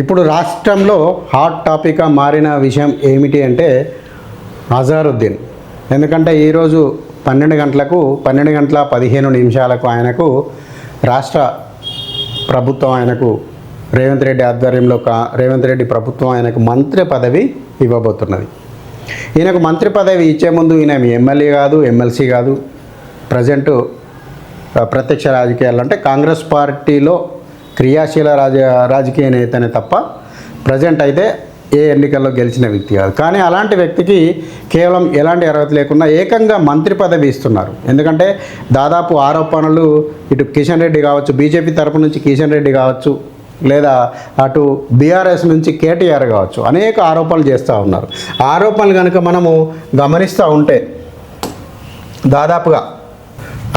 ఇప్పుడు రాష్ట్రంలో హాట్ టాపిక్గా మారిన విషయం ఏమిటి అంటే అజారుద్దీన్. ఎందుకంటే ఈరోజు 12:15 ఆయనకు రాష్ట్ర ప్రభుత్వం ఆయనకు రేవంత్ రెడ్డి ఆధ్వర్యంలో రేవంత్ రెడ్డి ప్రభుత్వం ఆయనకు మంత్రి పదవి ఇవ్వబోతున్నది. ఈయనకు మంత్రి పదవి ఇచ్చే ముందు ఈయన ఎమ్మెల్యే కాదు, ఎమ్మెల్సీ కాదు. ప్రజెంటు ప్రత్యక్ష రాజకీయాలు అంటే కాంగ్రెస్ పార్టీలో క్రియాశీల రాజకీయ నేతనే తప్ప ప్రజెంట్ అయితే ఏ ఎన్నికల్లో గెలిచిన వ్యక్తి కాదు. కానీ అలాంటి వ్యక్తికి కేవలం ఎలాంటి అర్హత లేకుండా ఏకంగా మంత్రి పదవి ఇస్తున్నారు. ఎందుకంటే దాదాపు ఆరోపణలు ఇటు కిషన్ రెడ్డి కావచ్చు, బీజేపీ తరపు నుంచి కిషన్ రెడ్డి కావచ్చు, లేదా అటు బీఆర్ఎస్ నుంచి కేటీఆర్ కావచ్చు, అనేక ఆరోపణలు చేస్తూ ఉన్నారు. ఆరోపణలు కనుక మనము గమనిస్తూ ఉంటే దాదాపుగా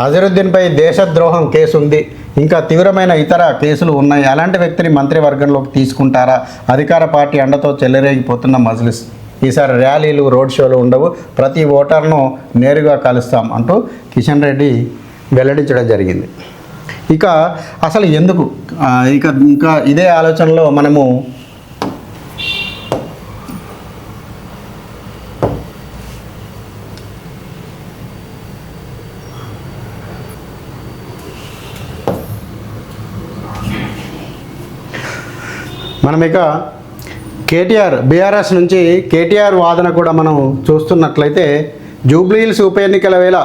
అజరుద్దీన్పై దేశద్రోహం కేసు ఉంది, ఇంకా తీవ్రమైన ఇతర కేసులు ఉన్నాయి. అలాంటి వ్యక్తిని మంత్రివర్గంలోకి తీసుకుంటారా? అధికార పార్టీ అండతో చెలరేగిపోతున్న మజ్లిస్ ఈసారి ర్యాలీలు, రోడ్ షోలు ఉండవు, ప్రతి ఓటర్ను నేరుగా కలుస్తాం అంటూ కిషన్ రెడ్డి వెల్లడించడం జరిగింది. ఇక అసలు ఎందుకు ఇంకా ఇదే ఆలోచనలో మనము ఇక కేటీఆర్ బీఆర్ఎస్ నుంచి కేటీఆర్ వాదన కూడా మనం చూస్తున్నట్లయితే జూబ్లీహిల్స్ ఉప ఎన్నికల వేళ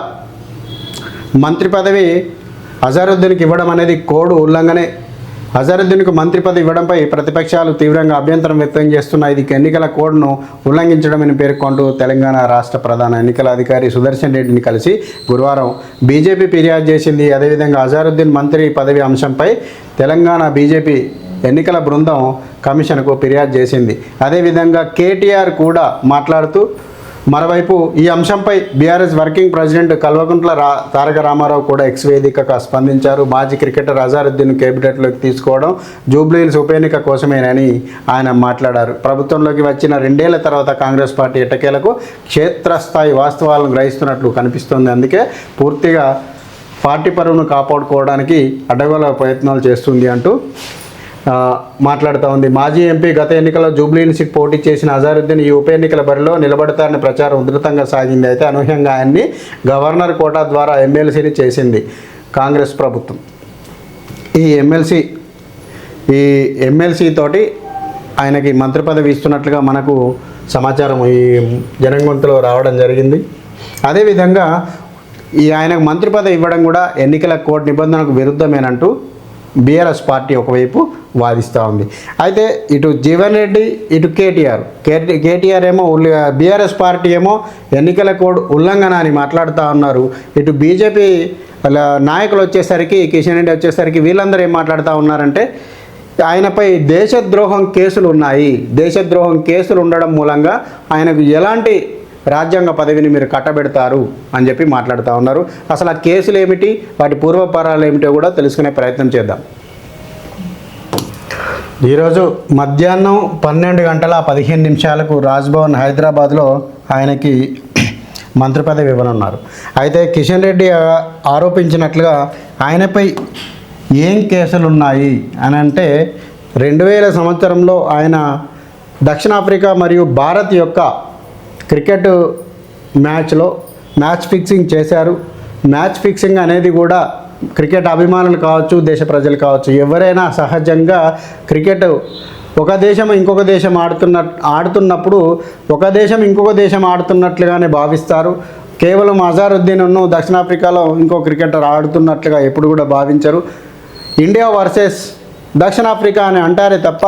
మంత్రి పదవి అజారుద్దీన్కి ఇవ్వడం అనేది కోడ్ ఉల్లంఘనే. అజారుద్దీన్కు మంత్రి పదవి ఇవ్వడంపై ప్రతిపక్షాలు తీవ్రంగా అభ్యంతరం వ్యక్తం చేస్తున్నాయి. ఇది ఎన్నికల కోడ్ను ఉల్లంఘించడమని పేర్కొంటూ తెలంగాణ రాష్ట్ర ప్రధాన ఎన్నికల అధికారి సుదర్శన్ రెడ్డిని కలిసి గురువారం బీజేపీ ఫిర్యాదు చేసింది. అదేవిధంగా అజారుద్దీన్ మంత్రి పదవి అంశంపై తెలంగాణ బీజేపీ ఎన్నికల బృందం కమిషన్కు ఫిర్యాదు చేసింది. అదేవిధంగా కేటీఆర్ కూడా మాట్లాడుతూ మరోవైపు ఈ అంశంపై BRS working president Kalvakuntla Taraka Ramarao కూడా ఎక్స్ వేదికగా స్పందించారు. మాజీ క్రికెటర్ అజారుద్దీన్ కేబినెట్లోకి తీసుకోవడం జూబ్లీహిల్స్ ఉప ఎన్నిక కోసమేనని ఆయన మాట్లాడారు. ప్రభుత్వంలోకి వచ్చిన 2 ఏళ్ల తర్వాత కాంగ్రెస్ పార్టీ ఎట్టకేలకు క్షేత్రస్థాయి వాస్తవాలను గ్రహిస్తున్నట్లు కనిపిస్తోంది. అందుకే పూర్తిగా పార్టీ పరువును కాపాడుకోవడానికి అడ్డగోల ప్రయత్నాలు చేస్తుంది అంటూ మాట్లాడుతూ ఉంది. మాజీ ఎంపీ గత ఎన్నికల్లో జూబ్లీహిల్స్కి పోటీ చేసిన అజారుద్దీన్ ఈ ఉప ఎన్నికల బరిలో నిలబడతారని ప్రచారం ఉధృతంగా సాగింది. అయితే అనూహ్యంగా ఆయన్ని గవర్నర్ కోటా ద్వారా ఎమ్మెల్సీని చేసింది కాంగ్రెస్ ప్రభుత్వం. ఈ ఎమ్మెల్సీ తోటి ఆయనకి మంత్రి పదవి ఇస్తున్నట్లుగా మనకు సమాచారం ఈ జనంగొంతులో రావడం జరిగింది. అదేవిధంగా ఆయనకు మంత్రి పదవి ఇవ్వడం కూడా ఎన్నికల కోడ్ నిబంధనలకు విరుద్ధమేనంటూ బీఆర్ఎస్ పార్టీ ఒకవైపు వాదిస్తూ ఉంది. అయితే ఇటు జీవన్ రెడ్డి, ఇటు కేటీఆర్ ఏమో బీఆర్ఎస్ పార్టీ ఏమో ఎన్నికల కోడ్ ఉల్లంఘన అని మాట్లాడుతూ ఉన్నారు. ఇటు బీజేపీ నాయకులు వచ్చేసరికి, కిషన్ రెడ్డి వచ్చేసరికి వీళ్ళందరూ ఏం మాట్లాడుతూ ఉన్నారంటే ఆయనపై దేశద్రోహం కేసులు ఉన్నాయి, దేశద్రోహం కేసులు ఉండడం మూలంగా ఆయనకు ఎలాంటి రాజ్యాంగ పదవిని మీరు కట్టబెడతారు అని చెప్పి మాట్లాడుతూ ఉన్నారు. అసలు ఆ కేసులు ఏమిటి, వాటి పూర్వపరాలు ఏమిటో కూడా తెలుసుకునే ప్రయత్నం చేద్దాం. ఈరోజు మధ్యాహ్నం 12:15 రాజ్భవన్ హైదరాబాద్లో ఆయనకి మంత్రి పదవి ఇవ్వనున్నారు. అయితే కిషన్ రెడ్డి ఆరోపించినట్లుగా ఆయనపై ఏం కేసులు ఉన్నాయి అని అంటే 2000 సంవత్సరంలో ఆయన దక్షిణాఫ్రికా మరియు భారత్ యొక్క క్రికెట్ మ్యాచ్ ఫిక్సింగ్ చేశారు. మ్యాచ్ ఫిక్సింగ్ అనేది కూడా క్రికెట్ అభిమానులు కావచ్చు, దేశ ప్రజలు కావచ్చు, ఎవరైనా సహజంగా క్రికెట్ ఒక దేశం ఇంకొక దేశం ఆడుతున్నప్పుడు ఒక దేశం ఇంకొక దేశం ఆడుతున్నట్లుగానే భావిస్తారు. కేవలం అజారుద్దీన్ను దక్షిణాఫ్రికాలో ఇంకో క్రికెటర్ ఆడుతున్నట్లుగా ఎప్పుడు కూడా భావించరు. ఇండియా వర్సెస్ దక్షిణాఫ్రికా అని అంటారే తప్ప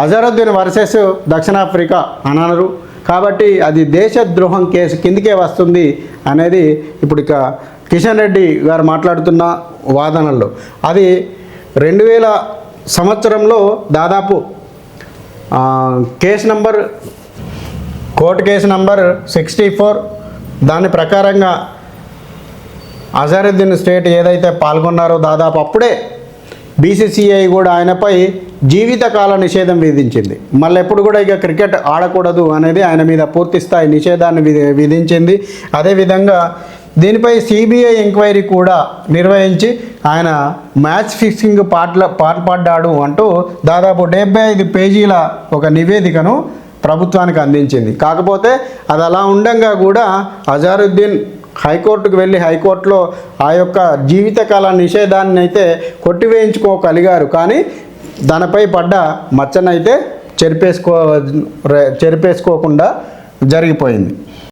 అజారుద్దీన్ వర్సెస్ దక్షిణాఫ్రికా అనరు. కాబట్టి అది దేశద్రోహం కేసు కిందికే వస్తుంది అనేది ఇప్పుడు ఇక కిషన్ రెడ్డి గారు మాట్లాడుతున్న వాదనల్లో. అది 2000 సంవత్సరంలో దాదాపు కోర్టు కేసు నంబర్ 64 దాని ప్రకారంగా అజారుద్దీన్ స్టేట్ ఏదైతే పాల్గొన్నారో దాదాపు అప్పుడే బీసీసీఐ కూడా ఆయనపై జీవితకాల నిషేధం విధించింది. మళ్ళీ ఎప్పుడు కూడా ఇక క్రికెట్ ఆడకూడదు అనేది ఆయన మీద పూర్తి స్థాయి నిషేధాన్ని విధించింది. అదేవిధంగా దీనిపై సిబిఐ ఎంక్వైరీ కూడా నిర్వహించి ఆయన మ్యాచ్ ఫిక్సింగ్ పాల్పడ్డాడు అంటూ దాదాపు 75 పేజీల ఒక నివేదికను ప్రభుత్వానికి అందించింది. కాకపోతే అది అలా ఉండంగా కూడా అజారుద్దీన్ హైకోర్టుకు వెళ్ళి హైకోర్టులో ఆ యొక్క జీవితకాల నిషేధాన్ని అయితే కొట్టివేయించుకోగలిగారు. కానీ దానిపై పడ్డ మచ్చనైతే చెరిపేసుకోకుండా జరిగిపోయింది.